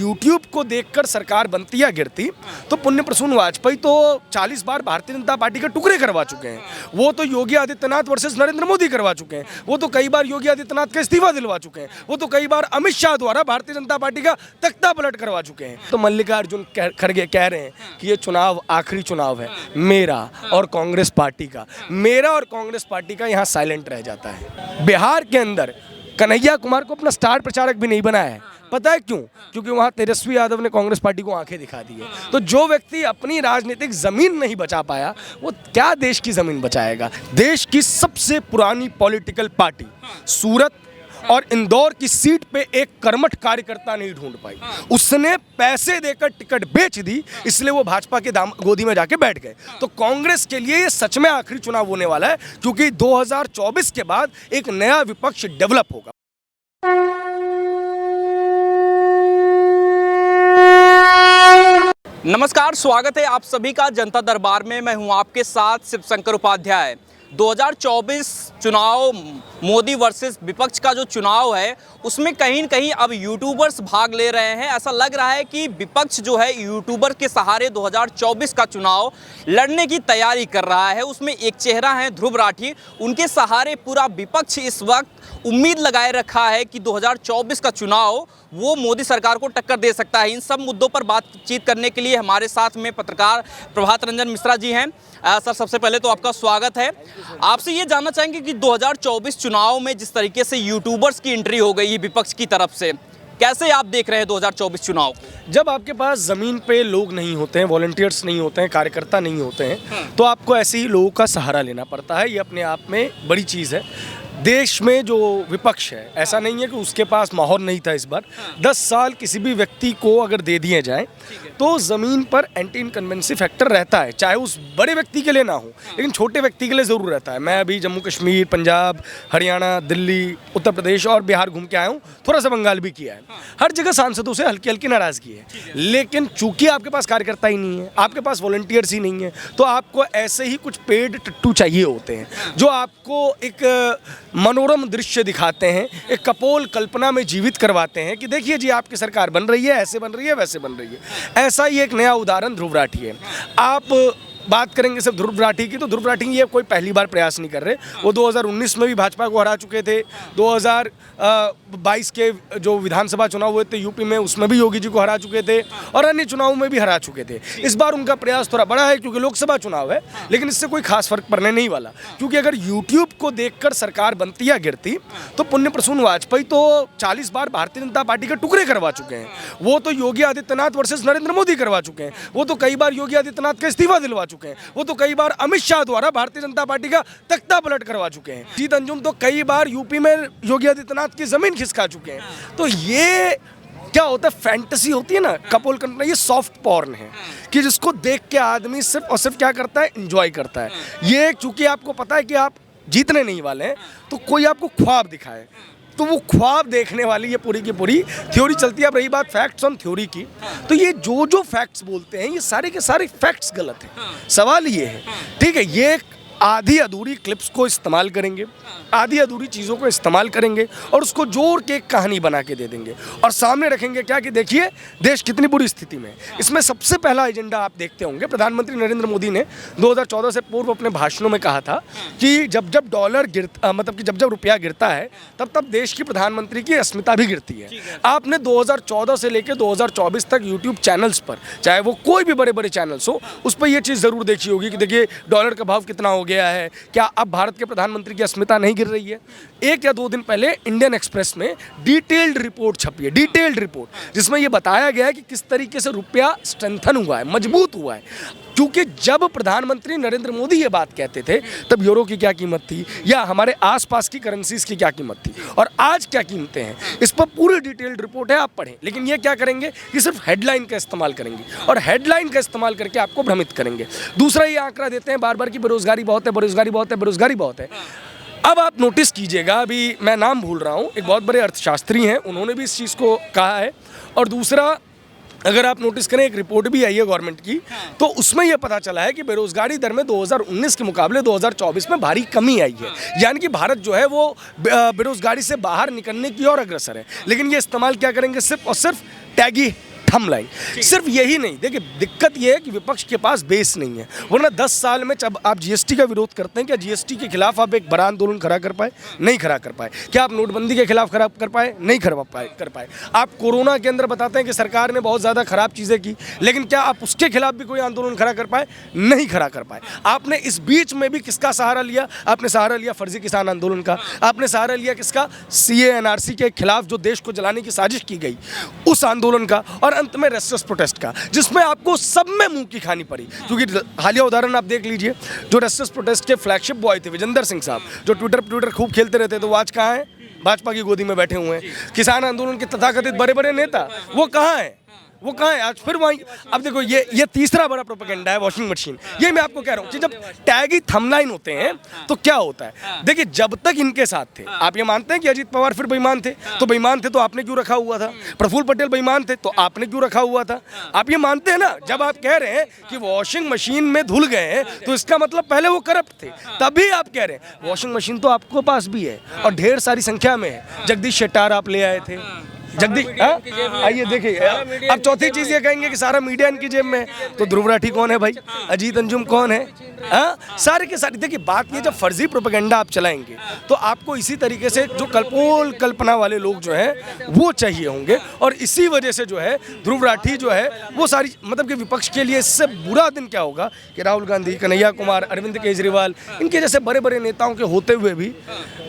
YouTube को देखकर सरकार बनती या गिरती तो पुण्य प्रसून वाजपेयी तो 40 बार भारतीय जनता पार्टी के टुकड़े करवा चुके हैं। वो तो योगी आदित्यनाथ वर्सेस नरेंद्र मोदी करवा चुके हैं। वो तो कई बार योगी आदित्यनाथ का इस्तीफा दिलवा चुके हैं। वो तो कई बार अमित शाह द्वारा भारतीय जनता पार्टी का तख्ता पलट करवा चुके हैं। तो मल्लिकार्जुन खड़गे कह रहे हैं कि ये चुनाव आखिरी चुनाव है मेरा और कांग्रेस पार्टी का। मेरा और कांग्रेस पार्टी का यहाँ साइलेंट रह जाता है। बिहार के अंदर कन्हैया कुमार को अपना स्टार प्रचारक भी नहीं बनाया है। पता है क्यों? क्योंकि वहाँ तेजस्वी यादव ने कांग्रेस पार्टी को आंखें दिखा दी है। तो जो व्यक्ति अपनी राजनीतिक जमीन नहीं बचा पाया वो क्या देश की जमीन बचाएगा? देश की सबसे पुरानी पॉलिटिकल पार्टी सूरत और इंदौर की सीट पे एक कर्मठ कार्यकर्ता नहीं ढूंढ पाई। उसने पैसे देकर टिकट बेच दी, इसलिए वो भाजपा के गोदी में जाके बैठ गए। तो कांग्रेस के लिए ये सच में आखिरी चुनाव होने वाला है, क्योंकि 2024 के बाद एक नया विपक्ष डेवलप होगा। नमस्कार, स्वागत है आप सभी का जनता दरबार में। मैं हूं आपके साथ शिवशंकर उपाध्याय। 2024 चुनाव मोदी वर्सेस विपक्ष का जो चुनाव है उसमें कहीं न कहीं अब यूट्यूबर्स भाग ले रहे हैं। ऐसा लग रहा है कि विपक्ष जो है यूट्यूबर के सहारे 2024 का चुनाव लड़ने की तैयारी कर रहा है। उसमें एक चेहरा है ध्रुव राठी, उनके सहारे पूरा विपक्ष इस वक्त उम्मीद लगाए रखा है कि 2024 का चुनाव वो मोदी सरकार को टक्कर दे सकता है। इन सब मुद्दों पर बातचीत करने के लिए हमारे साथ में पत्रकार प्रभात रंजन मिश्रा जी हैं। सर, सबसे पहले तो आपका स्वागत है। आपसे ये जानना चाहेंगे कि 2024 चुनाव में जिस तरीके से यूट्यूबर्स की एंट्री हो गई है विपक्ष की तरफ से, कैसे आप देख रहे हैं 2024 चुनाव? जब आपके पास ज़मीन पे लोग नहीं होते हैं, वॉलंटियर्स नहीं होते हैं, कार्यकर्ता नहीं होते हैं, तो आपको ऐसे ही लोगों का सहारा लेना पड़ता है। ये अपने आप में बड़ी चीज़ है। देश में जो विपक्ष है, ऐसा नहीं है कि उसके पास माहौल नहीं था इस बार। 10 साल किसी भी व्यक्ति को अगर दे दिए जाएं तो ज़मीन पर एंटी इनकम्बेंसी फैक्टर रहता है, चाहे उस बड़े व्यक्ति के लिए ना हो, लेकिन छोटे व्यक्ति के लिए ज़रूर रहता है। मैं अभी जम्मू कश्मीर, पंजाब, हरियाणा, दिल्ली, उत्तर प्रदेश और बिहार घूम के आया हूँ, थोड़ा सा बंगाल भी किया है। हर जगह सांसदों से हल्की हल्की नाराज़गी है, लेकिन चूंकि आपके पास कार्यकर्ता ही नहीं है, आपके पास वॉलंटियर्स ही नहीं है, तो आपको ऐसे ही कुछ पेड टट्टू चाहिए होते हैं जो आपको एक मनोरम दृश्य दिखाते हैं, एक कपोल कल्पना में जीवित करवाते हैं कि देखिए जी आपकी सरकार बन रही है, ऐसे बन रही है, वैसे बन रही है। ऐसा ही एक नया उदाहरण ध्रुव राठी है। आप बात करेंगे सिर्फ ध्रुव राठी की, तो ध्रुव राठी ये कोई पहली बार प्रयास नहीं कर रहे। वो 2019 में भी भाजपा को हरा चुके थे। 2022 के जो विधानसभा चुनाव हुए थे यूपी में, उसमें भी योगी जी को हरा चुके थे और अन्य चुनावों में भी हरा चुके थे। इस बार उनका प्रयास थोड़ा बड़ा है क्योंकि लोकसभा चुनाव है, लेकिन इससे कोई खास फर्क पड़ने नहीं वाला। क्योंकि अगर यूट्यूब को देखकर सरकार बनती या गिरती तो पुण्य प्रसून वाजपेयी तो 40 बार भारतीय जनता पार्टी के टुकड़े करवा चुके हैं। वो तो योगी आदित्यनाथ वर्सेस नरेंद्र मोदी करवा चुके हैं। वो तो कई बार योगी आदित्यनाथ का इस्तीफा दिलवा चुके हैं। वो तो कई बार अमित शाह द्वारा भारतीय जनता पार्टी का तख्ता पलट करवा चुके हैं। जीत अंजुम तो कई बार यूपी में योगी आदित्यनाथ की जमीन खिसका चुके हैं। तो ये क्या होता है, फैंटेसी होती है ना, कपोल कल्पना, ये सॉफ्ट पॉर्न है कि जिसको देख के आदमी सिर्फ और सिर्फ क्या करता है, एंजॉय करता है। ये चूंकि आपको पता है कि आप जीतने नहीं वाले हैं, तो कोई आपको ख्वाब दिखाए, तो वो ख्वाब देखने वाली ये पूरी की पूरी थ्योरी चलती है। अब रही बात फैक्ट्स ऑन थ्योरी की, तो ये जो फैक्ट्स बोलते हैं ये सारे के सारे फैक्ट्स गलत हैं। सवाल ये है, ठीक है, ये आधी अधूरी क्लिप्स को इस्तेमाल करेंगे, आधी अधूरी चीज़ों को इस्तेमाल करेंगे और उसको जोड़ के एक कहानी बना के दे देंगे और सामने रखेंगे क्या कि देखिए देश कितनी बुरी स्थिति में है। इसमें सबसे पहला एजेंडा आप देखते होंगे, प्रधानमंत्री नरेंद्र मोदी ने 2014 से पूर्व अपने भाषणों में कहा था कि जब जब डॉलर गिरता, मतलब कि जब जब रुपया गिरता है तब तब देश की प्रधानमंत्री की अस्मिता भी गिरती है। आपने 2014 से लेकर 2024 तक यूट्यूब चैनल्स पर, चाहे वो कोई भी बड़े बड़े चैनल्स हो, उस पर यह चीज़ ज़रूर देखी होगी कि देखिए डॉलर का भाव कितना हो गया है, क्या अब भारत के प्रधानमंत्री की अस्मिता नहीं गिर रही है। 1 या 2 दिन पहले इंडियन एक्सप्रेस में डिटेल्ड रिपोर्ट छपी है, डिटेल्ड रिपोर्ट, जिसमें यह बताया गया है कि किस तरीके से रुपया स्ट्रेंथन हुआ है, मजबूत हुआ है। क्योंकि जब प्रधानमंत्री नरेंद्र मोदी ये बात कहते थे तब यूरो की क्या कीमत थी या हमारे आसपास की करेंसीज की क्या कीमत थी और आज क्या कीमतें हैं, इस पर पूरी डिटेल्ड रिपोर्ट है, आप पढ़ें। लेकिन ये क्या करेंगे कि सिर्फ हेडलाइन का इस्तेमाल करेंगे और हेडलाइन का इस्तेमाल करके आपको भ्रमित करेंगे। दूसरा ये आंकड़ा देते हैं बार बार कि बेरोजगारी बहुत है, बेरोजगारी बहुत है, बेरोजगारी बहुत है। अब आप नोटिस कीजिएगा, अभी मैं नाम भूल रहा हूँ, एक बहुत बड़े अर्थशास्त्री हैं, उन्होंने भी इस चीज़ को कहा है। और दूसरा, अगर आप नोटिस करें, एक रिपोर्ट भी आई है गवर्नमेंट की, तो उसमें यह पता चला है कि बेरोजगारी दर में 2019 के मुकाबले 2024 में भारी कमी आई है। यानी कि भारत जो है वो बेरोजगारी से बाहर निकलने की ओर अग्रसर है। लेकिन ये इस्तेमाल क्या करेंगे, सिर्फ और सिर्फ टैगी थंब लाइन। सिर्फ यही नहीं, देखिए दिक्कत ये है कि विपक्ष के पास बेस नहीं है, वरना 10 साल में जब आप जीएसटी का विरोध करते हैं, क्या जीएसटी के खिलाफ आप एक बड़ा आंदोलन खड़ा कर पाए? नहीं खड़ा कर पाए। क्या आप नोटबंदी के खिलाफ खड़ा कर पाए? नहीं कर पाए। आप कोरोना के अंदर बताते हैं कि सरकार ने बहुत ज़्यादा खराब चीज़ें की, लेकिन क्या आप उसके खिलाफ भी कोई आंदोलन खड़ा कर पाए? नहीं खड़ा कर पाए। आपने इस बीच में भी किसका सहारा लिया? आपने सहारा लिया फर्जी किसान आंदोलन का। आपने सहारा लिया किसका? सीए एनआरसी के खिलाफ जो देश को जलाने की साजिश की गई उस आंदोलन का, और अंत में रेस्टलेस प्रोटेस्ट का, जिसमें आपको सब में मुंह की खानी पड़ी। क्योंकि हालिया उदाहरण आप देख लीजिए, जो रेस्टलेस प्रोटेस्ट के फ्लैगशिप बॉय थे विजेंद्र सिंह साहब, जो ट्विटर खूब खेलते रहते, तो वो आज कहाँ हैं? भाजपा की गोदी में बैठे हुए हैं। किसान आंदोलन के तथाकथित बड़े बड़े नेता वो कहाँ हैं? वो कहाँ है आज? फिर वहीं। अब देखो ये तीसरा बड़ा प्रोपेगेंडा है, वॉशिंग मशीन। ये मैं आपको कह रहा हूँ कि जब टैग ही थंबलाइन होते हैं तो क्या होता है। देखिए जब तक इनके साथ थे, आप ये मानते हैं कि अजीत पवार फिर बेईमान थे, तो बेईमान थे तो आपने क्यों रखा हुआ था? प्रफुल्ल पटेल बेईमान थे तो आपने क्यों रखा हुआ था? आप ये मानते हैं ना? जब आप कह रहे हैं कि वॉशिंग मशीन में धुल गए हैं तो इसका मतलब पहले वो करप्ट थे, तभी आप कह रहे हैं। वॉशिंग मशीन तो आपके पास भी है और ढेर सारी संख्या में है। जगदीश शेट्टार आप ले आए थे, जगदीश, आइए देखिए। अब चौथी चीज ये कहेंगे कि सारा मीडिया इनकी जेब में है, तो ध्रुव राठी कौन है भाई? अजीत अंजुम कौन है? सारे के सारे। देखिए बात ये, जब फर्जी प्रोपेगेंडा आप चलाएंगे तो आपको इसी तरीके से जो कल्पोल कल्पना वाले लोग जो हैं वो चाहिए होंगे, और इसी वजह से जो है ध्रुव राठी जो है वो सारी, मतलब कि विपक्ष के लिए इससे बुरा दिन क्या होगा कि राहुल गांधी, कन्हैया कुमार, अरविंद केजरीवाल, इनके जैसे बड़े बड़े नेताओं के होते हुए भी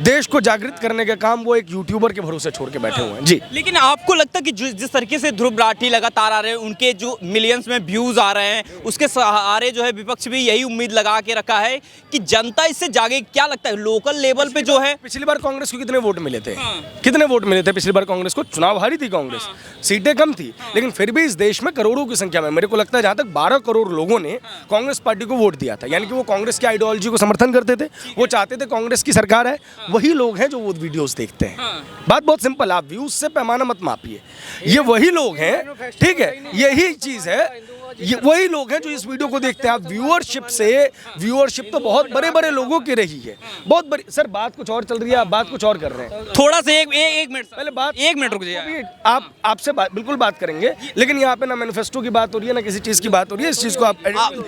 देश को जागृत करने का काम वो एक यूट्यूबर के भरोसे छोड़ के बैठे हुए हैं। जी, लेकिन आपको लगता है कि जिस तरीके से ध्रुव राठी लगातार आ रहे हैं, उनके जो मिलियंस में व्यूज आ रहे हैं, उसके सहारे जो है विपक्ष भी यही उम्मीद लगा के रखा है कि जनता इससे जागे? क्या लगता है लोकल लेवल पे जो है? पिछली बार कांग्रेस को कितने वोट मिले थे? कितने वोट मिले थे पिछली बार कांग्रेस को? चुनाव हारी थी कांग्रेस, सीटें कम थी, लेकिन फिर भी इस देश में करोड़ों की संख्या में, मेरे को लगता है जहां तक 12 करोड़ लोगों ने कांग्रेस पार्टी को वोट दिया था। यानी कि वो कांग्रेस की आइडियोलॉजी को समर्थन करते थे, वो चाहते थे कांग्रेस की सरकार है। वही लोग हैं जो वो वीडियोस देखते हैं। बात बहुत सिंपल, आप व्यूज से पैमाना मत मापिए। ये वही लोग हैं, ठीक है, यही चीज है। ये वही लोग हैं जो इस वीडियो को देखते हैं। आप व्यूअरशिप तो बहुत बड़े बड़े लोगों की रही है, बहुत बड़ी। सर बात कुछ और चल रही है, आप बात कुछ और कर रहे हैं। थोड़ा सा एक मिनट पहले बात, 1 मिनट रुक जाइए। आपसे बिल्कुल बात करेंगे, लेकिन यहाँ पे ना मैनिफेस्टो की बात हो रही है, ना किसी चीज की बात हो रही है। इस चीज को आप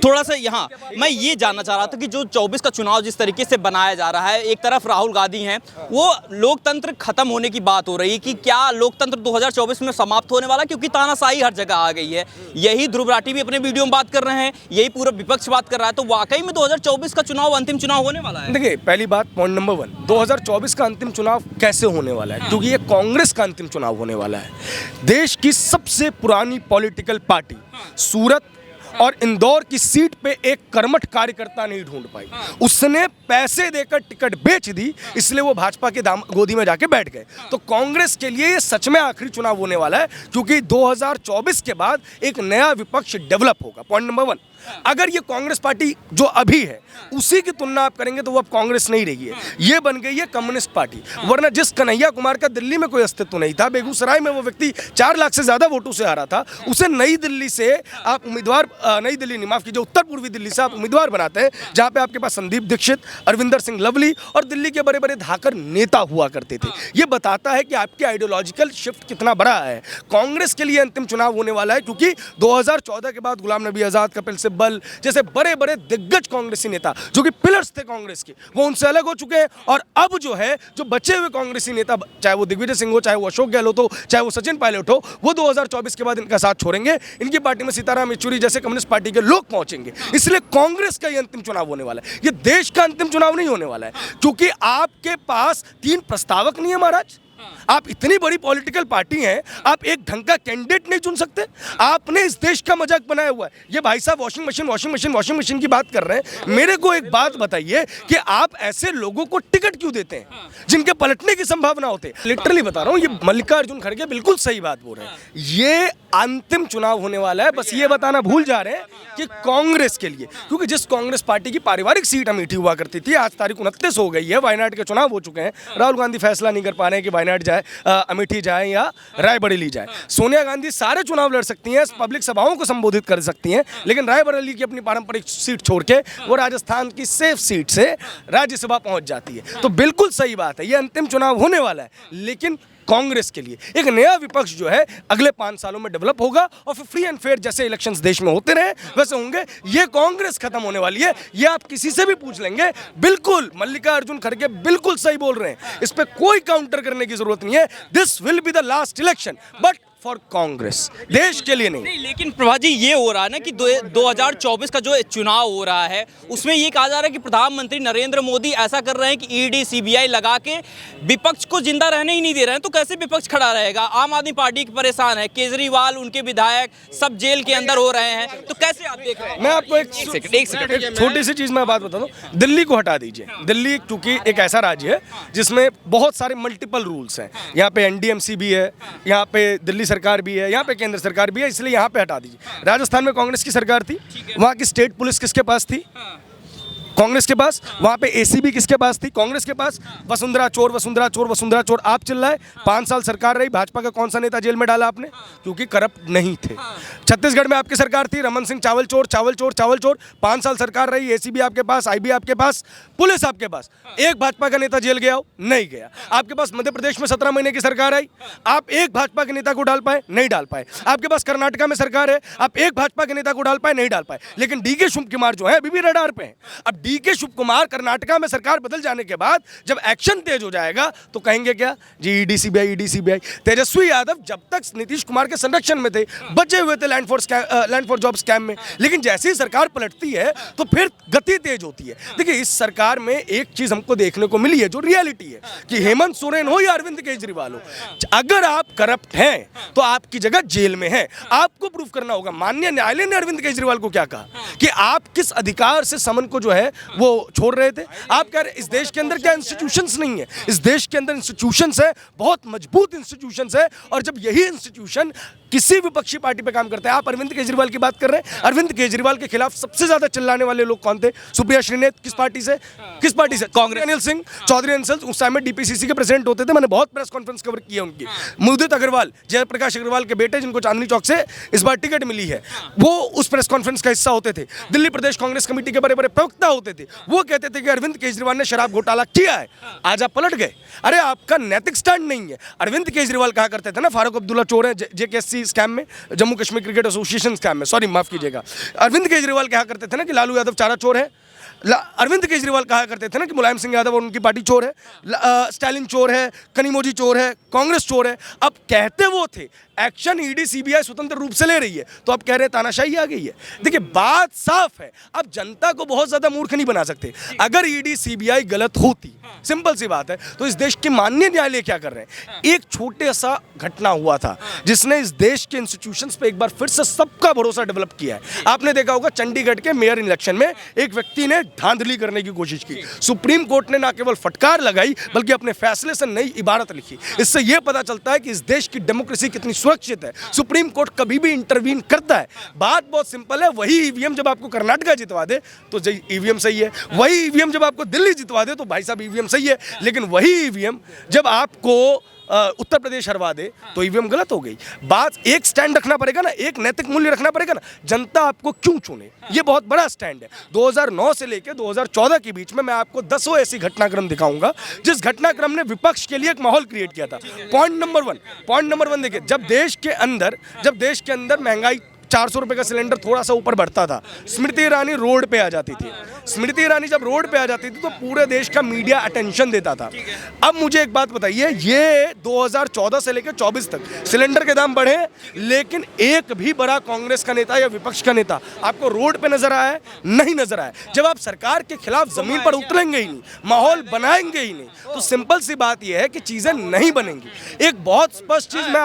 थोड़ा सा, यहाँ मैं ये जानना चाह रहा था कि जो 24 का चुनाव जिस तरीके से बनाया जा रहा है, एक तरफ राहुल गांधी हैं, वो लोकतंत्र खत्म होने की बात हो रही है कि क्या लोकतंत्र 2024 में समाप्त होने वाला, क्योंकि तानाशाही हर जगह आ गई है। यही ध्रुव राठी भी अपने वीडियो में बात कर रहे हैं, यही पूरा विपक्ष बात कर रहा है। तो वाकई में 2024 का चुनाव अंतिम चुनाव होने वाला है? देखिए पहली बात, पॉइंट नंबर 1, 2024 का अंतिम चुनाव कैसे होने वाला है? क्योंकि ये कांग्रेस का अंतिम चुनाव होने वाला है। देश की सबसे पुरानी पॉलिटिकल पार्टी सूरत और इंदौर की सीट पे एक कर्मठ कार्यकर्ता नहीं ढूंढ पाई, उसने पैसे देकर टिकट बेच दी, इसलिए वो भाजपा के गोदी में जाके बैठ गए। तो कांग्रेस के लिए ये सच में आखिरी चुनाव होने वाला है, क्योंकि 2024 के बाद एक नया विपक्ष डेवलप होगा। पॉइंट नंबर 1, अगर ये कांग्रेस पार्टी जो अभी है उसी की तुलना आप करेंगे तो वो अब कांग्रेस नहीं रही है, ये बन गई है कम्युनिस्ट पार्टी। वरना जिस कन्हैया कुमार का दिल्ली में कोई अस्तित्व नहीं था, बेगूसराय में वो व्यक्ति 4 लाख से ज्यादा वोटों से हारा था, उसे नई दिल्ली से आप उम्मीदवार, नई दिल्ली नहीं, माफ कीजिए, उत्तर पूर्वी दिल्ली से आप उम्मीदवार बनाते हैं, जहां पे आपके पास संदीप दीक्षित, अरविंदर सिंह लवली और दिल्ली के बड़े बड़े धाकर नेता हुआ करते थे। ये बताता है कि आपकी आइडियोलॉजिकल शिफ्ट कितना बड़ा है। कांग्रेस के लिए अंतिम चुनाव होने वाला है, क्योंकि 2014 के बाद गुलाम नबी आजाद, कपिल सिब्बल जैसे बड़े बड़े दिग्गज कांग्रेसी नेता जो कि पिलर्स थे कांग्रेस के, वो उनसे अलग हो चुके हैं। और अब जो है, जो बचे हुए कांग्रेसी नेता, चाहे वो दिग्विजय सिंह हो, चाहे वो अशोक गहलोत हो, चाहे वो सचिन पायलट हो, वो 2024 के बाद इनका साथ छोड़ेंगे। इनकी पार्टी में सीताराम येचुरी जैसे कम्युनिस्ट पार्टी के लोग पहुंचेंगे। इसलिए कांग्रेस का ये अंतिम चुनाव होने वाला है, ये देश का अंतिम चुनाव नहीं होने वाला है, क्योंकि आपके पास 3 प्रस्तावक नहीं है महाराज। आप इतनी बड़ी पॉलिटिकल पार्टी हैं, आप एक ढंग का कैंडिडेट नहीं चुन सकते। आपने इस देश का मजाक बनाया हुआ है। ये भाई साहब वॉशिंग मशीन की बात कर रहे हैं। मेरे को एक बात बताइए कि आप ऐसे लोगों को टिकट क्यों देते हैं जिनके पलटने की संभावना होती है? लिटरली बता रहा हूं, ये मल्लिकार्जुन खड़गे बिल्कुल सही बात बोल रहे हैं। ये अंतिम चुनाव होने वाला है। बस ये बताना भूल जा रहे हैं कि कांग्रेस के लिए, क्योंकि जिस कांग्रेस पार्टी की पारिवारिक सीट अमेठी हुआ करती थी, आज तारीख 29 हो गई है, वायनाड के चुनाव हो चुके हैं, राहुल गांधी फैसला नहीं कर पा रहे हैं कि वायनाड जाए, अमेठी जाए या रायबरेली जाए। सोनिया गांधी सारे चुनाव लड़ सकती हैं, पब्लिक सभाओं को संबोधित कर सकती हैं, लेकिन रायबरेली की अपनी पारंपरिक सीट छोड़ के वो राजस्थान की सेफ सीट से राज्यसभा पहुंच जाती है। तो बिल्कुल सही बात है, ये अंतिम चुनाव होने वाला है, लेकिन कांग्रेस के लिए। एक नया विपक्ष जो है अगले 5 सालों में डेवलप होगा और फिर फ्री एंड फेयर जैसे इलेक्शंस देश में होते रहे वैसे होंगे। ये कांग्रेस खत्म होने वाली है, ये आप किसी से भी पूछ लेंगे। बिल्कुल मल्लिकार्जुन खड़गे बिल्कुल सही बोल रहे हैं, इस पे कोई काउंटर करने की जरूरत नहीं है। This will be the last election but for Congress, देश के लिए नहीं। लेकिन प्रभा जी ये हो रहा है ना कि 2024 का जो चुनाव हो रहा है उसमें ये कहा जा रहा है कि प्रधानमंत्री नरेंद्र मोदी ऐसा कर रहे हैं कि ईडी सीबीआई लगा के विपक्ष को जिंदा रहने ही नहीं दे रहे हैं। तो कैसे विपक्ष खड़ा रहेगा? आम आदमी पार्टी परेशान है, केजरीवाल उनके विधायक सब जेल के अंदर हो रहे हैं, तो कैसे आप देख रहे हैं? मैं आपको एक छोटी सी चीज मैं बात बता दूं, दिल्ली को हटा दीजिए। दिल्ली क्योंकि एक ऐसा राज्य है जिसमें बहुत सारे मल्टीपल रूल्स हैं। यहाँ पे एनडीएमसी भी है, यहाँ पे दिल्ली सरकार भी है, यहाँ पे केंद्र सरकार भी है, इसलिए यहाँ पे हटा दीजिए। राजस्थान में कांग्रेस की सरकार थी, वहाँ की स्टेट पुलिस किसके पास थी? कांग्रेस के पास। वहाँ पे एसीबी किसके पास थी? कांग्रेस के पास। वसुंधरा चोर, वसुंधरा चोर, वसुंधरा चोर आप चिल्लाए। 5 साल सरकार रही, भाजपा का कौन सा नेता जेल में डाला आपने? क्योंकि करप्ट नहीं थे। छत्तीसगढ़ में आपकी सरकार थी, रमन सिंह चावल चोर, चावल चोर, चावल चोर। 5 साल सरकार रही, एसीबी आपके पास, आईबी आपके पास, पुलिस आपके पास। एक भाजपा का नेता जेल गया हो? नहीं गया। आपके पास मध्य प्रदेश में 17 महीने की सरकार आई, आप एक भाजपा के नेता को डाल पाए? नहीं डाल पाए। आपके पास कर्नाटका में सरकार है, आप एक भाजपा के नेता को डाल पाए? नहीं डाल पाए। लेकिन डीके शिव कुमार जो है अभी भी रडार पे हैं। अब डीके शिव कुमार कर्नाटका में सरकार बदल जाने के बाद जब एक्शन तेज हो जाएगा तो कहेंगे क्या जी ED CBI, ED CBI. Tejashwi Yadav जब तक नीतीश कुमार के संरक्षण में थे बचे हुए थे लैंड फॉर जॉब स्कैम में, लेकिन जैसे ही सरकार पलटती है तो फिर गति तेज होती है। देखिए इस सरकार में एक चीज हमको देखने को मिली है जो रियलिटी है कि हेमंत सोरेन हो या अरविंद केजरीवाल हो, अगर आप करप्ट हैं तो आपकी जगह जेल में है। आपको प्रूफ करना होगा। माननीय न्यायालय ने अरविंद केजरीवाल को क्या कहा कि आप किस अधिकार से समन को जो है वो छोड़ रहे थे। आप कह रहे इस देश के अंदर क्या इंस्टीट्यूशंस नहीं है? इस देश के अंदर इंस्टीट्यूशंस है, बहुत मजबूत इंस्टीट्यूशंस है। और जब यही इंस्टीट्यूशन किसी विपक्षी पार्टी पे काम करता है, आप अरविंद केजरीवाल की बात कर रहे हैं। अरविंद केजरीवाल के खिलाफ सबसे ज्यादा चिल्लाने वाले लोग कौन थे? सुप्रिया श्रीनेत किस पार्टी से? किस पार्टी से? कांग्रेस। अनिल सिंह चौधरी अंसल उस समय डीपीसीसी के प्रेसिडेंट होते थे, मैंने बहुत प्रेस कॉन्फ्रेंस कवर किया उनकी। मुदित अग्रवाल, जयप्रकाश अग्रवाल के बेटे जिनको चांदनी चौक से इस बार टिकट मिली है, वो उस प्रेस कॉन्फ्रेंस का हिस्सा होते थे। दिल्ली प्रदेश कांग्रेस कमेटी के बड़े बड़े प्रवक्ता होते थे, वो कहते थे कि अरविंद केजरीवाल ने शराब घोटाला किया है। आज आप पलट गए। अरे आपका नैतिक स्टैंड नहीं है। अरविंद केजरीवाल कहा करते थे ना फारूक अब्दुल्ला चोर है जेकेएससी स्कैम में, Jammu Kashmir cricket association scam में, सॉरी माफ कीजिएगा। अरविंद केजरीवाल कहा करते थे ना कि लालू यादव चारा चोर है। अरविंद केजरीवाल कहा करते थे ना कि मुलायम सिंह यादव और उनकी पार्टी चोर है, स्टालिन चोर है, कनिमोजी चोर है, कांग्रेस चोर है। अब कहते वो थे एक्शन ईडी सीबीआई स्वतंत्र रूप से ले रही है, तो अब कह रहे तानाशाही आ गई है। देखिए बात साफ है, अब जनता को बहुत ज्यादा मूर्ख नहीं बना सकते। अगर ईडी सीबीआई गलत होती, सिंपल सी बात है, तो इस देश के माननीय न्यायालय क्या कर रहे हैं? एक छोटे सा घटना हुआ था जिसने इस देश के इंस्टीट्यूशंस पे एक बार फिर से सबका भरोसा डेवलप किया है। आपने देखा होगा चंडीगढ़ के मेयर इलेक्शन में एक व्यक्ति ने धांधली करने की कोशिश की। सुप्रीम कोर्ट ने ना केवल फटकार लगाई बल्कि अपने फैसले से नई इबारत लिखी। इससे यह पता चलता है कि इस देश की डेमोक्रेसी कितनी सुरक्षित है। सुप्रीम कोर्ट कभी भी इंटरवीन करता है। बात बहुत सिंपल है, वही ईवीएम जब आपको कर्नाटका जितवा दे तो ईवीएम सही है, वही ईवीएम जब आपको दिल्ली जितवा दे तो भाई साहब ईवीएम सही है, लेकिन वही ईवीएम जब आपको उत्तर प्रदेश हरवा दे तो ईवीएम गलत हो गई। बात एक स्टैंड रखना पड़ेगा ना, एक नैतिक मूल्य रखना पड़ेगा ना, जनता आपको क्यों चुने, ये बहुत बड़ा स्टैंड है। 2009 से लेकर 2014 के बीच में मैं आपको 10 ऐसी घटनाक्रम दिखाऊंगा जिस घटनाक्रम ने विपक्ष के लिए एक माहौल क्रिएट किया था। पॉइंट नंबर वन देखिए, जब देश के अंदर महंगाई 400 रुपए का सिलेंडर थोड़ा सा ऊपर बढ़ता था, स्मृति ईरानी रोड पे आ जाती थी। स्मृति ईरानी जब रोड पे आ जाती थी तो पूरे देश का मीडिया अटेंशन देता था। अब मुझे एक बात बताइए, ये 2014 से लेकर 24 तक सिलेंडर के दाम बढ़े, लेकिन एक भी बड़ा कांग्रेस का नेता या विपक्ष का नेता आपको रोड पे नजर आया है? नहीं नजर आया। जब आप सरकार के खिलाफ जमीन पर उतरेंगे ही नहीं, माहौल बनाएंगे ही नहीं, तो सिंपल सी बात यह है कि चीजें नहीं बनेंगी। एक बहुत स्पष्ट चीज मैं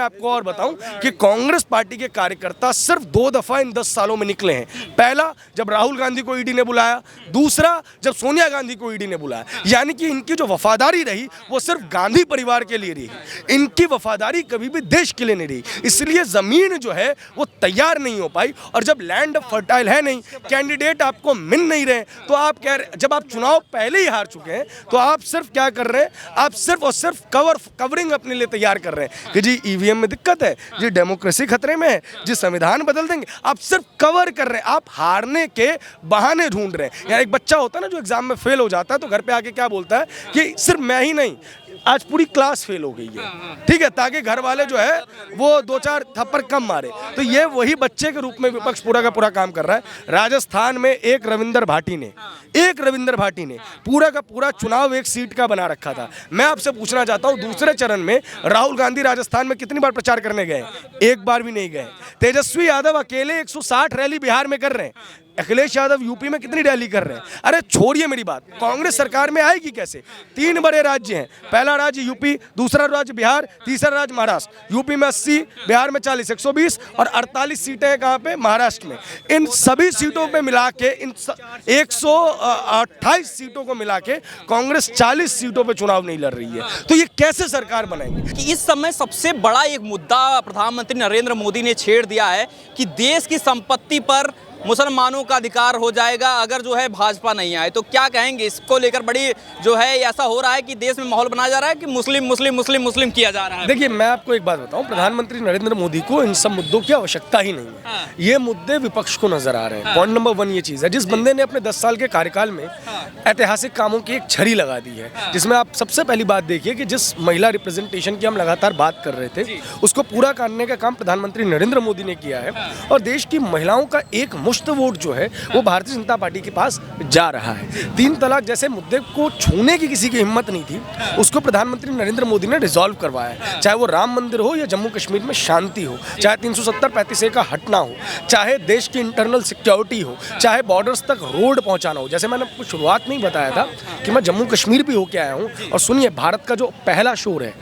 आपको और बताऊं कि कांग्रेस पार्टी के कार्यकर्ता सिर्फ 2 दफा इन 10 सालों में निकले हैं। पहला जब राहुल गांधी को ईडी ने बुलाया, दूसरा जब सोनिया गांधी को ईडी ने बुलाया। यानी कि इनकी जो वफादारी रही वो सिर्फ गांधी परिवार के लिए रही, इनकी वफादारी कभी भी देश के लिए नहीं रही। इसलिए जमीन जो है वो तैयार नहीं हो पाई। और जब लैंड फर्टाइल है नहीं, कैंडिडेट आपको मिल नहीं रहे, तो आप कह रहे, जब आप चुनाव पहले ही हार चुके हैं तो आप सिर्फ क्या कर रहे हैं, आप सिर्फ और सिर्फ कवरिंग अपने लिए तैयार कर रहे हैं कि जी ईवीएम में दिक्कत है, जी डेमोक्रेसी खतरे में है, जी संविधान बदल देंगे। आप सिर्फ कवर कर रहे हैं, आप हारने के बहाने ढूंढ रहे हैं। यार एक बच्चा होता है ना जो एग्जाम में फेल हो जाता है तो घर पे आके क्या बोलता है कि सिर्फ मैं ही नहीं, आज पूरी क्लास फेल हो गई है, ठीक है, ताकि घर वाले जो है वो 2-4 थप्पड़ कम मारे। तो ये वही बच्चे के रूप में विपक्ष पूरा का पूरा काम कर रहा है। राजस्थान में एक रविंदर भाटी ने पूरा का पूरा चुनाव एक सीट का बना रखा था। मैं आपसे पूछना चाहता हूं, दूसरे चरण में राहुल गांधी राजस्थान में कितनी बार प्रचार करने गए? एक बार भी नहीं गए। तेजस्वी यादव अकेले 160 रैली बिहार में कर रहे हैं। अखिलेश यादव यूपी में कितनी रैली कर रहे हैं? अरे छोड़िए मेरी बात, कांग्रेस सरकार में आएगी कैसे? 3 बड़े राज्य हैं, पहला राज्य यूपी, दूसरा राज्य बिहार, तीसरा राज्य महाराष्ट्र। यूपी में 80, बिहार में 40, 120 और 48 सीटें हैं कहाँ पे? महाराष्ट्र में। इन सभी सीटों पे मिला के, इन 128 सीटों को मिला के कांग्रेस 40 सीटों पे चुनाव नहीं लड़ रही है। तो ये कैसे सरकार बनाएंगे? कि इस समय सबसे बड़ा एक मुद्दा प्रधानमंत्री नरेंद्र मोदी ने छेड़ दिया है कि देश की संपत्ति पर मुसलमानों का अधिकार हो जाएगा अगर जो है भाजपा नहीं आए। तो क्या कहेंगे इसको लेकर? बड़ी जो है ऐसा हो रहा है कि देश में माहौल बनाया जा रहा है कि मुस्लिम मुस्लिम मुस्लिम मुस्लिम किया जा रहा है। देखिए, मैं आपको एक बात बताऊं, प्रधानमंत्री नरेंद्र मोदी को इन सब मुद्दों की आवश्यकता ही नहीं है। ये मुद्दे विपक्ष को नजर आ रहे हैं। पॉइंट नंबर 1 ये चीज है, जिस बंदे ने अपने 10 साल के कार्यकाल में ऐतिहासिक कामों की एक छड़ी लगा दी है, जिसमें आप सबसे पहली बात देखिए कि जिस महिला रिप्रेजेंटेशन की हम लगातार बात कर रहे थे, उसको पूरा करने का काम प्रधानमंत्री नरेंद्र मोदी ने किया है। और देश की महिलाओं का एक मुश्त वोट जो है वो भारतीय जनता पार्टी के पास जा रहा है। 3 तलाक जैसे मुद्दे को छूने की किसी की हिम्मत नहीं थी, उसको प्रधानमंत्री नरेंद्र मोदी ने रिजॉल्व करवाया। चाहे वो राम मंदिर हो या जम्मू कश्मीर में शांति हो, चाहे 370-35A का हटना हो, चाहे देश की इंटरनल सिक्योरिटी हो, चाहे बॉर्डर्स तक रोड पहुंचाना हो। जैसे मैंने आपको शुरुआत में ही बताया था कि मैं जम्मू कश्मीर भी होके आया हूँ, और सुनिए, भारत का जो पहला शोर है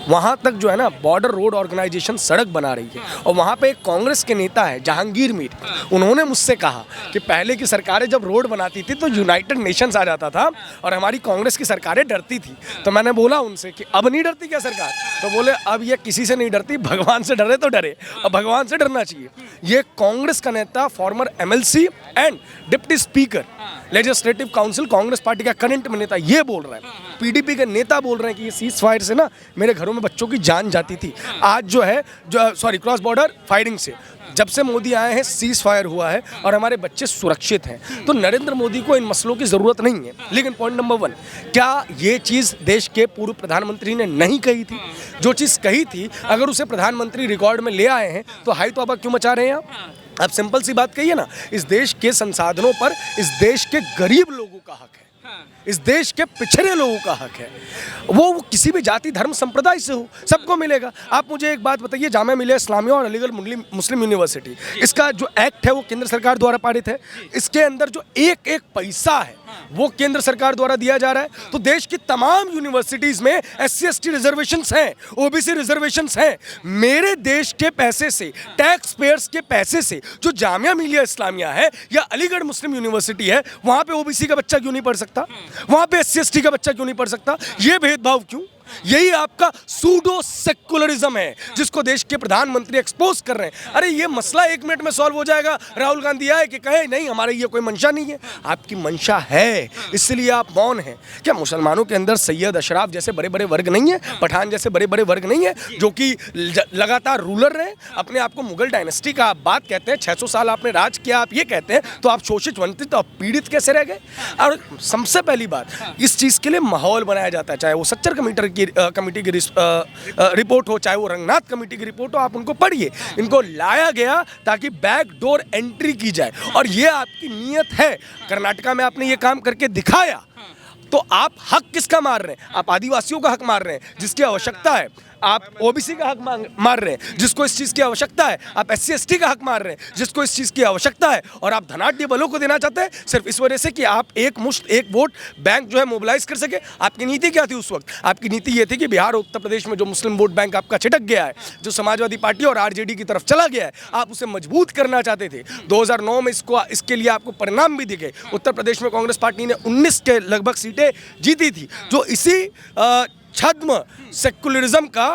वहाँ तक जो है ना, बॉर्डर रोड ऑर्गेनाइजेशन सड़क बना रही है। और वहाँ पे एक कांग्रेस के नेता है जहांगीर मीर, उन्होंने मुझसे कहा कि पहले की सरकारें जब रोड बनाती थी तो यूनाइटेड नेशंस आ जाता था और हमारी कांग्रेस की सरकारें डरती थी। तो मैंने बोला उनसे कि अब नहीं डरती क्या सरकार? तो बोले अब ये किसी से नहीं डरती, भगवान से डरे तो डरे, और भगवान से डरना चाहिए। ये कांग्रेस का नेता, farmer MLC and deputy speaker legislative council, Congress party का करंट में नेता, ये बोल रहा है। PDP के नेता बोल रहे हैं कि ये सीज फायर से ना मेरे घरों में बच्चों की जान जाती थी। आज जो है क्रॉस बॉर्डर फायरिंग से जब से मोदी आए हैं सीज फायर हुआ है और हमारे बच्चे सुरक्षित हैं। तो नरेंद्र मोदी को इन मसलों की ज़रूरत नहीं है। लेकिन पॉइंट नंबर 1, क्या ये चीज़ देश के पूर्व प्रधानमंत्री ने नहीं कही थी? जो चीज़ कही थी, अगर उसे प्रधानमंत्री रिकॉर्ड में ले आए हैं तो हाई तौबा क्यों मचा रहे हैं आप सिंपल सी बात कहिए ना, इस देश के संसाधनों पर इस देश के गरीब लोगों का हक है, इस देश के पिछड़े लोगों का हक है। वो किसी भी जाति धर्म संप्रदाय से हो, सबको मिलेगा। आप मुझे एक बात बताइए, जामिया मिलिया इस्लामिया और अलीगढ़ मुस्लिम यूनिवर्सिटी, इसका जो एक्ट है वो केंद्र सरकार द्वारा पारित है। इसके अंदर जो एक एक पैसा है वो केंद्र सरकार द्वारा दिया जा रहा है। तो देश की तमाम यूनिवर्सिटीज में SC/ST रिजर्वेशंस हैं, OBC रिजर्वेशंस हैं। मेरे देश के पैसे से, टैक्स पेयर्स के पैसे से जो जामिया मिलिया इस्लामिया है या अलीगढ़ मुस्लिम यूनिवर्सिटी है, वहां पे OBC का बच्चा क्यों नहीं पढ़ सकता? वहां पे SC/ST का बच्चा क्यों नहीं पढ़ सकता? ये भेदभाव क्यों? यही आपका सूडो सेक्युलरिज्म है जिसको देश के प्रधानमंत्री एक्सपोज कर रहे हैं। अरे ये मसला 1 मिनट में सॉल्व हो जाएगा। राहुल गांधी आए कि कहे नहीं हमारे ये कोई मंशा नहीं है। आपकी मंशा है, इसलिए आप मौन हैं। क्या मुसलमानों के अंदर सैयद अशराफ जैसे बड़े बड़े वर्ग नहीं है, पठान जैसे बड़े बड़े वर्ग नहीं है जो कि लगातार रूलर रहे? अपने आप को मुगल डायनेस्टी का आप बात कहते हैं, 600 साल आपने राज किया, आप ये कहते हैं, तो आप शोषित वंचित और पीड़ित कैसे रह गए? और सबसे पहली बात, इस चीज़ के लिए माहौल बनाया जाता है, चाहे वो सच्चर कमेटी की रिपोर्ट हो, चाहे वो रंगनाथ कमेटी की रिपोर्ट हो, आप उनको पढ़िए। इनको लाया गया ताकि बैकडोर एंट्री की जाए, और ये आपकी नीयत है। कर्नाटका में आपने ये काम करके दिखाया। तो आप हक किसका मार रहे हैं? आप आदिवासियों का हक मार रहे हैं जिसकी आवश्यकता है। आप OBC का हक मार रहे हैं जिसको इस चीज़ की आवश्यकता है। आप SC/ST का हक मार रहे हैं जिसको इस चीज़ की आवश्यकता है। और आप धनाढ़ बलों को देना चाहते हैं सिर्फ इस वजह से कि आप एक मुश्त एक वोट बैंक जो है मोबिलाइज कर सके। आपकी नीति क्या थी उस वक्त? आपकी नीति ये थी कि बिहार और उत्तर प्रदेश में जो मुस्लिम वोट बैंक आपका छिटक गया है, जो समाजवादी पार्टी और RJD की तरफ चला गया है, आप उसे मजबूत करना चाहते थे। 2009 में इसके लिए आपको परिणाम भी दिखे। उत्तर प्रदेश में कांग्रेस पार्टी ने 19 के लगभग सीटें जीती थी, जो इसी छद्म सेक्युलरिज्म का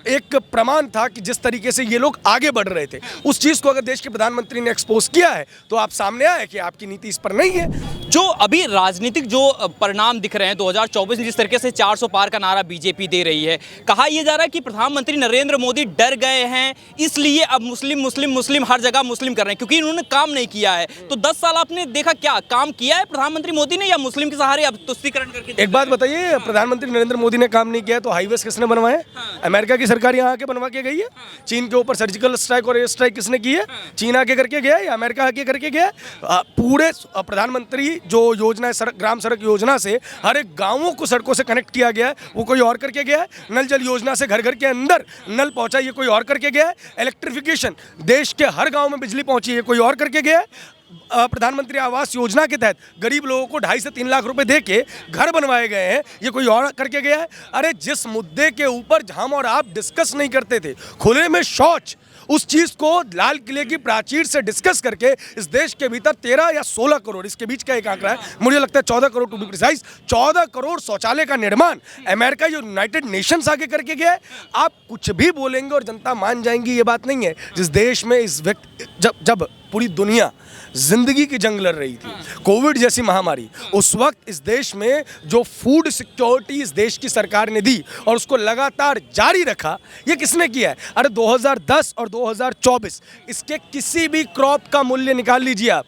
एक प्रमाण था कि जिस तरीके से ये लोग आगे बढ़ रहे थे, उस चीज़ को अगर देश के प्रधानमंत्री ने एक्सपोज किया है तो आप सामने आए कि आपकी नीति इस पर नहीं है। जो अभी राजनीतिक जो परिणाम दिख रहे हैं 2024 में, जिस तरीके से 400 पार का नारा बीजेपी दे रही है, कहा यह जा रहा है कि प्रधानमंत्री नरेंद्र मोदी डर गए हैं, इसलिए अब मुस्लिम मुस्लिम मुस्लिम हर जगह मुस्लिम कर रहे हैं, क्योंकि इन्होंने काम नहीं किया है। तो 10 साल आपने देखा क्या काम किया है प्रधानमंत्री मोदी ने, या मुस्लिम के सहारे अब तुष्टीकरण करके? एक बात बताइए, प्रधानमंत्री नरेंद्र मोदी ने काम नहीं किया तो हाईवेज किसने बनवाए? अमेरिका की सरकार यहाँ आके बनवा के गई है। चीन के ऊपर सर्जिकल स्ट्राइक और एयर स्ट्राइक किसने की है? चीन आके करके गया या अमेरिका आके करके गया? पूरे प्रधानमंत्री जो योजना है, ग्राम सड़क योजना से हर एक गांवों को सड़कों से कनेक्ट किया गया है, वो कोई और करके गया है। नल जल योजना से घर घर के अंदर नल पहुंचा, ये कोई और करके गया है। इलेक्ट्रिफिकेशन, देश के हर गांव में बिजली पहुंची है, कोई और करके गया है। प्रधानमंत्री आवास योजना के तहत गरीब लोगों को 2.5 से 3 लाख रुपए दे के घर बनवाए गए हैं, ये कोई और करके गया है? अरे जिस मुद्दे के ऊपर हम और आप डिस्कस नहीं करते थे, खुले में शौच, उस चीज को लाल किले की प्राचीर से डिस्कस करके इस देश के भीतर 13 या 16 करोड़, इसके बीच का एक आंकड़ा है, मुझे लगता है 14 crore to be precise, 14 crore शौचालय का निर्माण अमेरिका, यूनाइटेड नेशंस आगे करके गया है। आप कुछ भी बोलेंगे और जनता मान जाएंगी, ये बात नहीं है। जिस देश में इस व्यक्ति जब पूरी दुनिया जिंदगी की जंग लड़ रही थी, कोविड जैसी महामारी, उस वक्त इस देश में जो फूड सिक्योरिटी इस देश की सरकार ने दी और उसको लगातार जारी रखा, ये किसने किया है? अरे 2010 और 2024 इसके किसी भी क्रॉप का मूल्य निकाल लीजिए आप।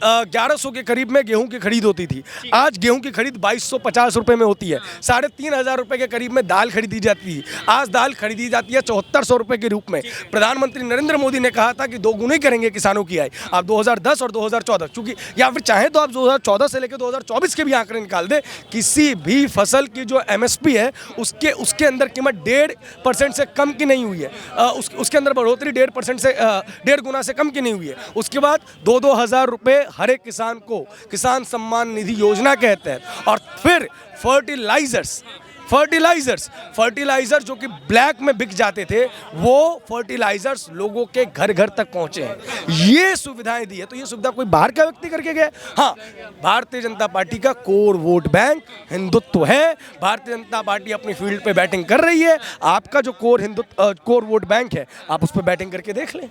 1100 के करीब में गेहूं की खरीद होती थी, आज गेहूं की खरीद 2250 रुपए में होती है। 3500 रुपए के करीब में दाल खरीदी जाती थी, आज दाल खरीदी जाती है 7400 रुपए के रूप में। प्रधानमंत्री नरेंद्र मोदी ने कहा था कि 2 गुने करेंगे किसानों की आय। आप 2010 और 2014, चूंकि या फिर चाहे तो आप 2014 से लेकर 2024 के भी आंकड़े निकाल दे, किसी भी फसल की जो MSP है उसके अंदर कीमत 1.5% से कम की नहीं हुई है। उसके अंदर बढ़ोतरी 1.5% से 1.5 गुना से कम की नहीं हुई है। उसके बाद 2-2 हज़ार रुपये हर एक किसान को किसान सम्मान निधि योजना कहते हैं। और फिर फर्टिलाइजर्स जो कि ब्लैक में बिक जाते थे, वो फर्टिलाइजर्स लोगों के घर घर तक पहुंचे हैं, ये सुविधाएं दी है। तो ये सुविधा कोई बाहर का व्यक्ति करके गया? हाँ, भारतीय जनता पार्टी का कोर वोट बैंक हिंदुत्व है। भारतीय जनता पार्टी अपनी फील्ड पे बैटिंग कर रही है। आपका जो कोर वोट बैंक है, आप उस पर बैटिंग करके देख लें।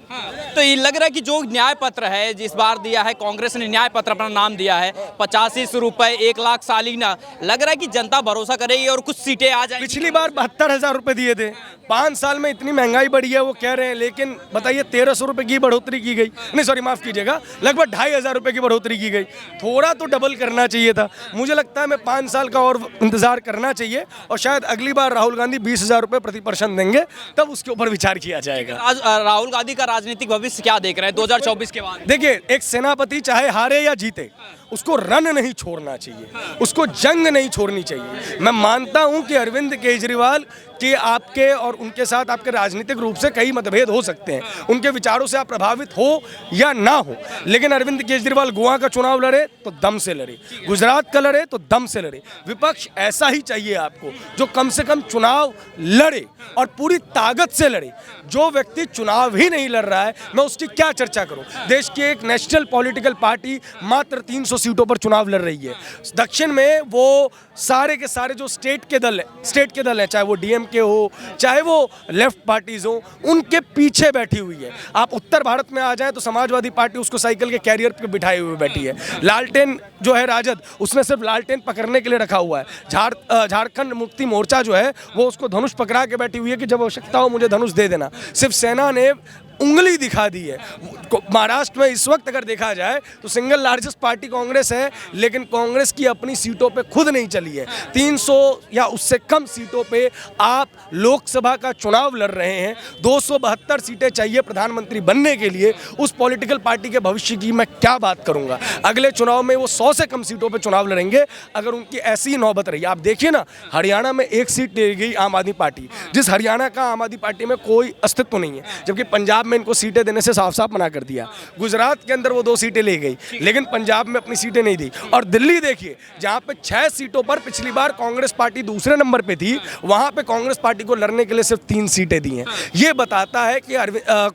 तो ये लग रहा है कि जो न्याय पत्र है जिस बार दिया है, कांग्रेस ने न्याय पत्र अपना नाम दिया है, 85 रुपए 1 लाख सालीना, लग रहा है कि जनता भरोसा करेगी और कुछ सीटें आ जाएंगी। पिछली बार 72,000 रुपए दिए थे, 5 साल में इतनी महंगाई बढ़ी है वो कह रहे हैं, लेकिन बताइए 1300 रुपए की बढ़ोतरी की गई, नहीं सॉरी माफ कीजिएगा, लगभग 2,500 रुपए की बढ़ोतरी की गई। थोड़ा तो डबल करना चाहिए था। मुझे लगता है मैं 5 साल का और इंतजार करना चाहिए और शायद अगली बार राहुल गांधी 20,000 रुपए प्रति पर्सन देंगे, तब उसके ऊपर विचार किया जाएगा। आज राहुल गांधी का राजनीतिक भविष्य क्या देख रहे हैं 2024 के बाद? देखिए, एक सेनापति चाहे हारे या जीते, उसको रन नहीं छोड़ना चाहिए, उसको जंग नहीं छोड़नी चाहिए। मैं मानता हूं कि अरविंद केजरीवाल कि आपके और उनके साथ आपके राजनीतिक रूप से कई मतभेद हो सकते हैं, उनके विचारों से आप प्रभावित हो या ना हो, लेकिन अरविंद केजरीवाल गोवा का चुनाव लड़े तो दम से लड़े, गुजरात का लड़े तो दम से लड़े। विपक्ष ऐसा ही चाहिए आपको, जो कम से कम चुनाव लड़े और पूरी ताकत से लड़े। जो व्यक्ति चुनाव ही नहीं लड़ रहा है, मैं उसकी क्या चर्चा करूं? देश की एक नेशनल पॉलिटिकल पार्टी मात्र 300 सीटों पर चुनाव लड़ रही है। दक्षिण में वो सारे के सारे जो स्टेट के दल हैं, चाहे वो DMK हो, चाहे वो लेफ्ट पार्टीज हो, उनके पीछे बैठी हुई है। आप उत्तर भारत में आ जाएं तो समाजवादी पार्टी उसको साइकिल के कैरियर पे बिठाए हुए बैठी है। लालटेन जो है राजद, उसने सिर्फ लालटेन पकड़ने के लिए रखा हुआ है। झारखंड मुक्ति मोर्चा जो है, वो उसको धनुष पकड़ा के बैठी हुई है कि जब आवश्यकता हो मुझे धनुष दे देना। सिर्फ सेना ने उंगली दिखा दी है। महाराष्ट्र में इस वक्त अगर देखा जाए तो सिंगल लार्जेस्ट पार्टी कांग्रेस है, लेकिन कांग्रेस की अपनी सीटों पे खुद नहीं चली है। 300 या उससे कम सीटों पे आप लोकसभा का चुनाव लड़ रहे हैं। 272 सीटें चाहिए प्रधानमंत्री बनने के लिए। उस पॉलिटिकल पार्टी के भविष्य की मैं क्या बात करूंगा? अगले चुनाव में वो 100 से कम सीटों पे चुनाव लड़ेंगे अगर उनकी ऐसी नौबत रही। आप देखिए ना, हरियाणा में 1 सीट ले गई आम आदमी पार्टी, जिस हरियाणा का आम आदमी पार्टी में कोई अस्तित्व नहीं है, जबकि पंजाब में इनको सीटें देने से साफ साफ मना कर दिया। गुजरात के अंदर वो 2 सीटें ले गई, लेकिन पंजाब में अपनी सीटें नहीं दी। और दिल्ली देखिए, जहाँ पे 6 सीटों पर पिछली बार कांग्रेस पार्टी दूसरे नंबर पे थी, वहाँ पे कांग्रेस पार्टी को लड़ने के लिए सिर्फ 3 सीटें दी हैं। ये बताता है कि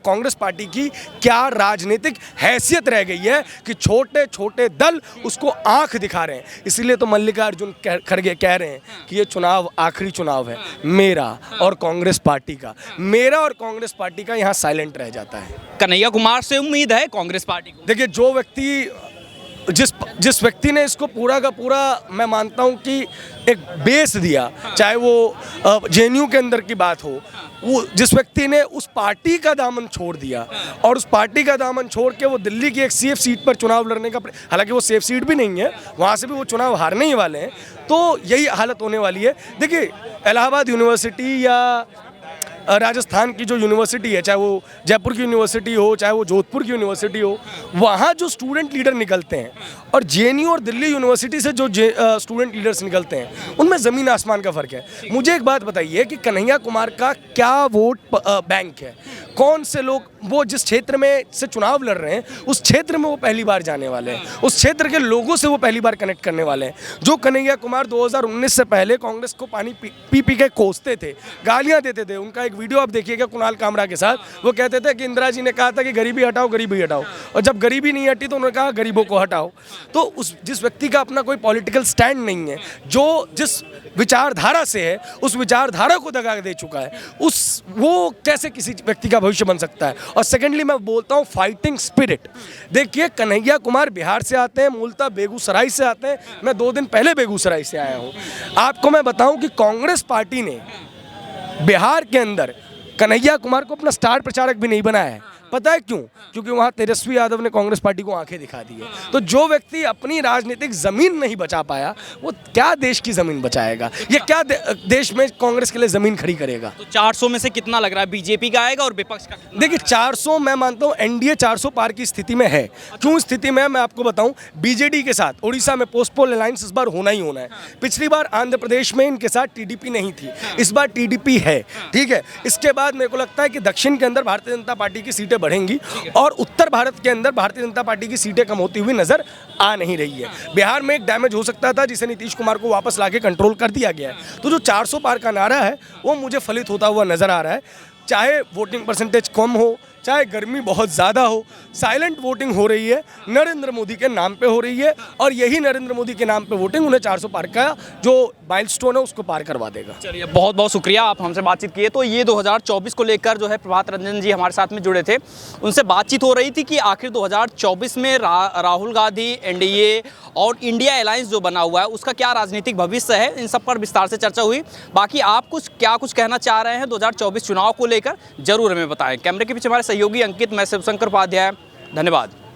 कांग्रेस पार्टी की क्या राजनीतिक हैसियत रह गई है कि छोटे छोटे दल उसको आंख दिखा रहे हैं। इसीलिए तो मल्लिकार्जुन खड़गे कह रहे हैं कि ये चुनाव आखिरी चुनाव है मेरा और कांग्रेस पार्टी का। मेरा और कांग्रेस पार्टी का यहाँ साइलेंट रह जाता है। कन्हैया कुमार से उम्मीद है कांग्रेस पार्टी को? देखिए, जो व्यक्ति जिस व्यक्ति ने इसको पूरा का पूरा, मैं मानता हूं कि एक बेस दिया, चाहे वो जेएनयू के अंदर की बात हो, वो जिस व्यक्ति ने उस पार्टी का दामन छोड़ दिया और उस पार्टी का दामन छोड़ के वो दिल्ली की एक सेफ सीट पर चुनाव लड़ने का, हालांकि वो सेफ सीट भी नहीं है, वहाँ से भी वो चुनाव हारने ही वाले हैं, तो यही हालत होने वाली है। देखिए, इलाहाबाद यूनिवर्सिटी या राजस्थान की जो यूनिवर्सिटी है, चाहे वो जयपुर की यूनिवर्सिटी हो, चाहे वो जोधपुर की यूनिवर्सिटी हो, वहाँ जो स्टूडेंट लीडर निकलते हैं और जेएनयू और दिल्ली यूनिवर्सिटी से जो स्टूडेंट लीडर्स निकलते हैं, उनमें ज़मीन आसमान का फ़र्क है। मुझे एक बात बताइए कि कन्हैया कुमार का क्या वोट बैंक है? कौन से लोग, वो जिस क्षेत्र में से चुनाव लड़ रहे हैं उस क्षेत्र में वो पहली बार जाने वाले हैं, उस क्षेत्र के लोगों से वो पहली बार कनेक्ट करने वाले हैं। जो कन्हैया कुमार 2019 से पहले कांग्रेस को पानी पी पी के कोसते थे, गालियां देते थे, उनका एक वीडियो आप देखिएगा कुणाल कामरा के साथ, वो कहते थे कि इंदिरा जी ने कहा था कि गरीबी हटाओ, गरीबी हटाओ, और जब गरीबी नहीं हटी तो उन्होंने कहा गरीबों को हटाओ। तो उस जिस व्यक्ति का अपना कोई पॉलिटिकल स्टैंड नहीं है, जो जिस विचारधारा से है उस विचारधारा को दगा दे चुका है, वो कैसे किसी व्यक्ति का भविष्य बन सकता है? और सेकेंडली मैं बोलता हूँ फाइटिंग स्पिरिट। देखिए, कन्हैया कुमार बिहार से आते हैं, मूलतः बेगूसराय से आते हैं। मैं 2 दिन पहले बेगूसराय से आया हूँ। आपको मैं बताऊं कि कांग्रेस पार्टी ने बिहार के अंदर कन्हैया कुमार को अपना स्टार प्रचारक भी नहीं बनाया है। पता है क्यों? क्योंकि वहाँ तेजस्वी यादव ने कांग्रेस पार्टी को आंखें दिखा दी है। तो जो व्यक्ति अपनी राजनीतिक जमीन नहीं बचा पाया, वो क्या देश की जमीन बचाएगा? ये क्या देश में कांग्रेस के लिए जमीन खड़ी करेगा? तो 400 में से कितना लग रहा है बीजेपी का आएगा और विपक्ष का कितना? देखिए, 400 मैं मानता हूँ एनडीए 400 पार की स्थिति में है। क्यों स्थिति में है मैं आपको बताऊं। बीजेडी के साथ उड़ीसा में पोस्ट पोल अलायंस इस बार होना ही होना है। पिछली बार आंध्र प्रदेश में इनके साथ टीडीपी नहीं थी, इस बार टीडीपी है। ठीक है, इसके बाद मेरे को लगता है कि दक्षिण के अंदर भारतीय जनता पार्टी की सीटें बढ़ेंगी और उत्तर भारत के अंदर भारतीय जनता पार्टी की सीटें कम होती हुई नजर आ नहीं रही है। बिहार में एक डैमेज हो सकता था जिसे नीतीश कुमार को वापस लाके कंट्रोल कर दिया गया है। तो जो 400 पार का नारा है वो मुझे फलित होता हुआ नजर आ रहा है। चाहे वोटिंग परसेंटेज कम हो, चाहे गर्मी बहुत ज़्यादा हो, साइलेंट वोटिंग हो रही है, नरेंद्र मोदी के नाम पे हो रही है और यही नरेंद्र मोदी के नाम पे वोटिंग उन्हें 400 पार का जो माइलस्टोन है उसको पार करवा देगा। चलिए, बहुत बहुत शुक्रिया, आप हमसे बातचीत किए। तो ये 2024 को लेकर जो है प्रभात रंजन जी हमारे साथ में जुड़े थे, उनसे बातचीत हो रही थी कि आखिर 2024 में राहुल गांधी, एनडीए और इंडिया अलायंस जो बना हुआ है उसका क्या राजनीतिक भविष्य है, इन सब पर विस्तार से चर्चा हुई। बाकी आप कुछ कहना चाह रहे हैं 2024 चुनाव को लेकर, जरूर हमें बताएं। कैमरे के पीछे हमारे सहयोगी अंकित, मैं शिवशंकर उपाध्याय, धन्यवाद।